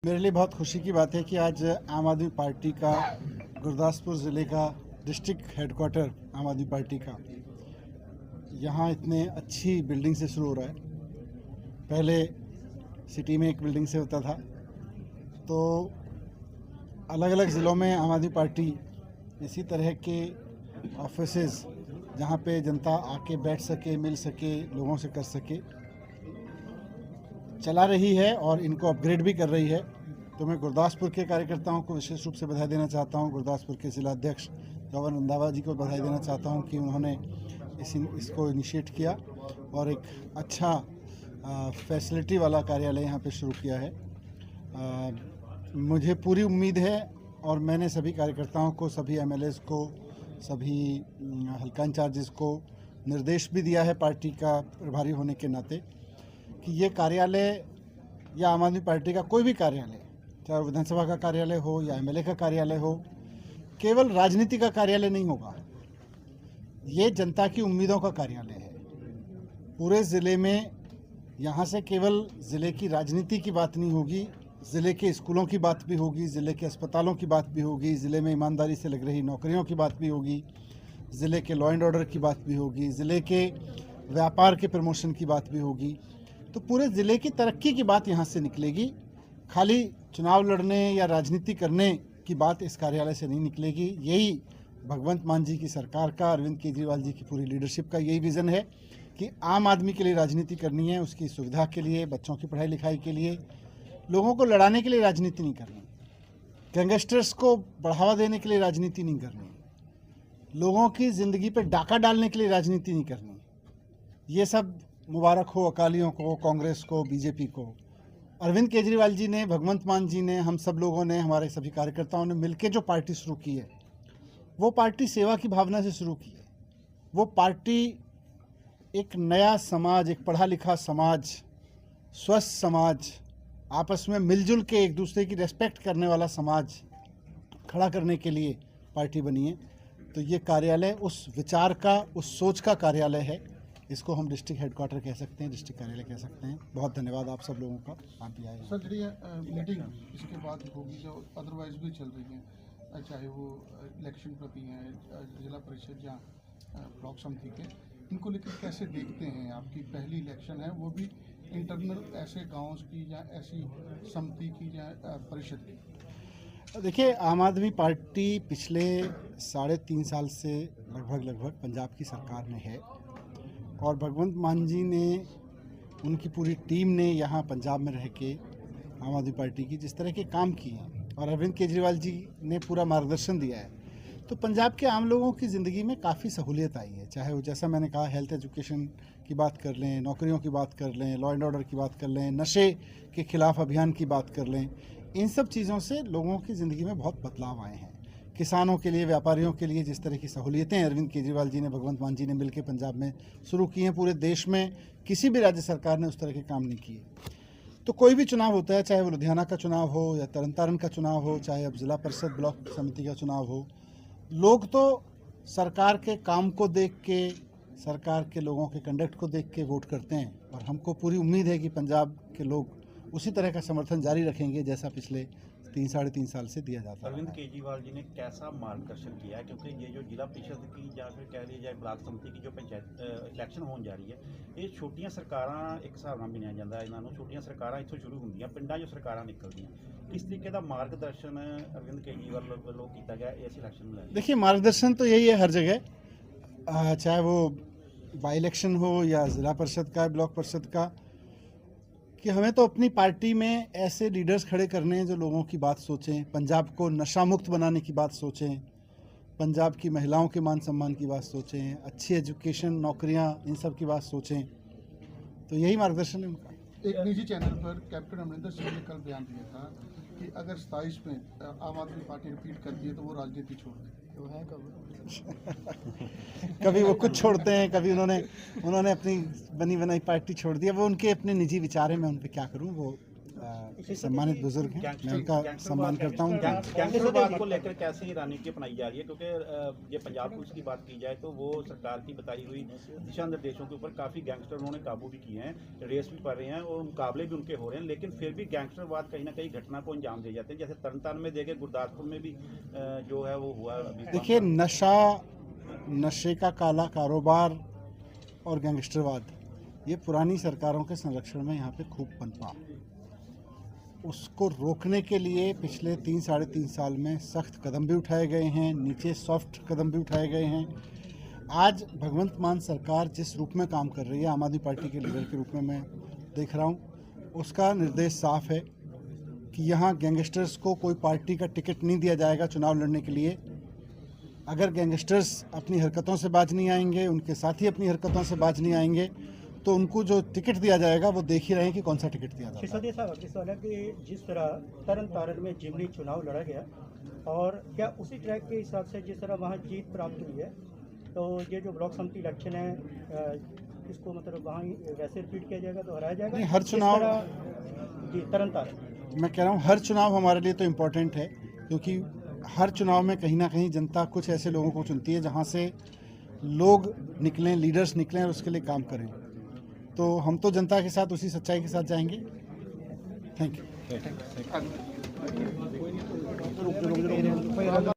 मेरे लिए बहुत खुशी की बात है कि आज आम आदमी पार्टी का गुरदासपुर ज़िले का डिस्ट्रिक्ट हेडक्वार्टर आम आदमी पार्टी का यहाँ इतने अच्छी बिल्डिंग से शुरू हो रहा है। पहले सिटी में एक बिल्डिंग से होता था, तो अलग अलग ज़िलों में आम आदमी पार्टी इसी तरह के ऑफिसेज जहाँ पे जनता आके बैठ सके, मिल सके, लोगों से कर सके, चला रही है और इनको अपग्रेड भी कर रही है। तो मैं गुरदासपुर के कार्यकर्ताओं को विशेष रूप से बधाई देना चाहता हूं। गुरदासपुर के जिला अध्यक्ष जवाहर रंधावा जी को बधाई देना चाहता हूं कि उन्होंने इसको इनिशिएट किया और एक अच्छा फैसिलिटी वाला कार्यालय यहां पे शुरू किया है। मुझे पूरी उम्मीद है और मैंने सभी कार्यकर्ताओं को, सभी एमएलएज को, सभी हल्का इंचार्जेस को निर्देश भी दिया है पार्टी का प्रभारी होने के नाते कि ये कार्यालय या आम आदमी पार्टी का कोई भी कार्यालय, चाहे विधानसभा का कार्यालय हो या एमएलए का कार्यालय हो, केवल राजनीति का कार्यालय नहीं होगा। ये जनता की उम्मीदों का कार्यालय है। पूरे ज़िले में यहाँ से केवल ज़िले की राजनीति की बात नहीं होगी, ज़िले के स्कूलों की बात भी होगी, ज़िले के अस्पतालों की बात भी होगी, ज़िले में ईमानदारी से लग रही नौकरियों की बात भी होगी, ज़िले के लॉ एंड ऑर्डर की बात भी होगी, ज़िले के व्यापार के प्रमोशन की बात भी होगी। तो पूरे ज़िले की तरक्की की बात यहाँ से निकलेगी। खाली चुनाव लड़ने या राजनीति करने की बात इस कार्यालय से नहीं निकलेगी। यही भगवंत मान जी की सरकार का, अरविंद केजरीवाल जी की पूरी लीडरशिप का यही विज़न है कि आम आदमी के लिए राजनीति करनी है, उसकी सुविधा के लिए, बच्चों की पढ़ाई लिखाई के लिए, लोगों को लड़ाने के लिए राजनीति नहीं करनी, गैंगस्टर्स को बढ़ावा देने के लिए राजनीति नहीं करनी, लोगों की ज़िंदगी पर डाका डालने के लिए राजनीति नहीं करनी। ये सब मुबारक हो अकालियों को, कांग्रेस को, बीजेपी को। अरविंद केजरीवाल जी ने, भगवंत मान जी ने, हम सब लोगों ने, हमारे सभी कार्यकर्ताओं ने मिलकर जो पार्टी शुरू की है, वो पार्टी सेवा की भावना से शुरू की है। वो पार्टी एक नया समाज, एक पढ़ा लिखा समाज, स्वस्थ समाज, आपस में मिलजुल के एक दूसरे की रेस्पेक्ट करने वाला समाज खड़ा करने के लिए पार्टी बनी है। तो ये कार्यालय उस विचार का, उस सोच का कार्यालय है। इसको हम डिस्ट्रिक्ट हेडक्वार्टर कह सकते हैं, डिस्ट्रिक्ट कार्यालय कह सकते हैं। बहुत धन्यवाद आप सब लोगों का, आप भी आए। सर जी मीटिंग इसके बाद होगी जो अदरवाइज भी चल रही है, चाहे वो इलेक्शन प्रति हैं, जिला परिषद या ब्लॉक समिति के, इनको लेकर कैसे देखते हैं? आपकी पहली इलेक्शन है, वो भी इंटरनल ऐसे गाँव की या ऐसी समिति की या परिषद की? देखिए, आम आदमी पार्टी पिछले 3.5 साल से लगभग पंजाब की सरकार में है और भगवंत मान जी ने, उनकी पूरी टीम ने यहाँ पंजाब में रह के आम आदमी पार्टी की जिस तरह के काम किए हैं और अरविंद केजरीवाल जी ने पूरा मार्गदर्शन दिया है, तो पंजाब के आम लोगों की ज़िंदगी में काफ़ी सहूलियत आई है। चाहे वो, जैसा मैंने कहा, हेल्थ एजुकेशन की बात कर लें, नौकरियों की बात कर लें, लॉ एंड ऑर्डर की बात कर लें, नशे के खिलाफ अभियान की बात कर लें, इन सब चीज़ों से लोगों की ज़िंदगी में बहुत बदलाव आए हैं। किसानों के लिए, व्यापारियों के लिए जिस तरह की सहूलियतें अरविंद केजरीवाल जी ने, भगवंत मान जी ने मिलकर पंजाब में शुरू की हैं, पूरे देश में किसी भी राज्य सरकार ने उस तरह के काम नहीं किए। तो कोई भी चुनाव होता है, चाहे वो लुधियाना का चुनाव हो या तरन तारण का चुनाव हो, चाहे अब जिला परिषद ब्लॉक समिति का चुनाव हो, लोग तो सरकार के काम को देख के, सरकार के लोगों के कंडक्ट को देख के वोट करते हैं और हमको पूरी उम्मीद है कि पंजाब के लोग उसी तरह का समर्थन जारी रखेंगे जैसा पिछले 3-3.5 साल से दिया जाता है। अरविंद केजरीवाल जी ने कैसा मार्गदर्शन किया है, क्योंकि ये जो जिला परिषद की या फिर कह लीजिए जाए ब्लॉक समिति की जो पंचायत इलेक्शन होने जा रही है, ये छोटियां सरकारां एक हिसाब नाल गिनिया जाता है, इन्होंने छोटियां सरकारां इत्थों शुरू होंदियां, पिंडां जो सरकारां निकलदियां, किस तरीके का मार्गदर्शन अरविंद केजरीवाल वालों किया गया इस इलेक्शन में? देखिए, मार्गदर्शन तो यही है हर जगह, चाहे वो बाई इलेक्शन हो या ज़िला परिषद का, ब्लॉक परिषद का, कि हमें तो अपनी पार्टी में ऐसे लीडर्स खड़े करने हैं जो लोगों की बात सोचें, पंजाब को नशा मुक्त बनाने की बात सोचें, पंजाब की महिलाओं के मान सम्मान की बात सोचें, अच्छी एजुकेशन, नौकरियां, इन सब की बात सोचें। तो यही मार्गदर्शन है उनका। एक निजी चैनल पर कैप्टन अमरिंदर सिंह ने कल बयान दिया था कि अगर 27 में आम आदमी पार्टी रिपीट करती है तो वो राजनीति छोड़ देगी। तो है कभी वो कुछ छोड़ते हैं, कभी उन्होंने अपनी बनी बनाई पार्टी छोड़ दी है। वो उनके अपने निजी विचार हैं, मैं उन पर क्या करूं। वो सम्मानित बुजुर्ग हैं, मैं उनका सम्मान करता हूँ। गैंगस्टरवाद को लेकर कैसी रणनीति अपनाई जा रही है, क्योंकि ये पंजाब पुलिस की बात की जाए तो वो सरकार की बताई हुई दिशा निर्देशों के ऊपर काफ़ी गैंगस्टर उन्होंने काबू भी किए हैं, रेस भी पड़ रहे हैं और मुकाबले भी उनके हो रहे हैं, लेकिन फिर भी गैंगस्टरवाद कहीं ना कहीं घटना को अंजाम दे जाते हैं। जैसे तरनतारन में देखे, गुरदासपुर में भी जो है वो हुआ अभी। देखिए, नशे का काला कारोबार और गैंगस्टरवाद ये पुरानी सरकारों के संरक्षण में यहाँ पे खूब पनपा। उसको रोकने के लिए पिछले 3-3.5 साल में सख्त कदम भी उठाए गए हैं, नीचे सॉफ्ट कदम भी उठाए गए हैं। आज भगवंत मान सरकार जिस रूप में काम कर रही है, आम आदमी पार्टी के लीडर के रूप में मैं देख रहा हूँ, उसका निर्देश साफ है कि यहाँ गैंगस्टर्स को कोई पार्टी का टिकट नहीं दिया जाएगा चुनाव लड़ने के लिए। अगर गैंगस्टर्स अपनी हरकतों से बाज नहीं आएंगे, उनके साथी अपनी हरकतों से बाज नहीं आएंगे, तो उनको जो टिकट दिया जाएगा वो देख ही रहे हैं कि कौन सा टिकट दिया जाएगा। सिसोदिया साहब, अगले सवाल है कि जिस तरह तरनतारन में जिमनी चुनाव लड़ा गया, और क्या उसी ट्रैक के हिसाब से जिस तरह वहाँ जीत प्राप्त हुई है, तो ये जो ब्लॉक समिति इलेक्शन है इसको मतलब वहाँ वैसे रिपीट किया जाएगा, तो हराया जाएगा? नहीं, हर चुनाव जी तरनतारन, मैं कह रहा हूँ हर चुनाव हमारे लिए तो इम्पोर्टेंट है, क्योंकि हर चुनाव में कहीं ना कहीं जनता कुछ ऐसे लोगों को चुनती है जहाँ से लोग निकलें, लीडर्स निकलें और उसके लिए काम करें। तो हम तो जनता के साथ उसी सच्चाई के साथ जाएंगे। Thank you.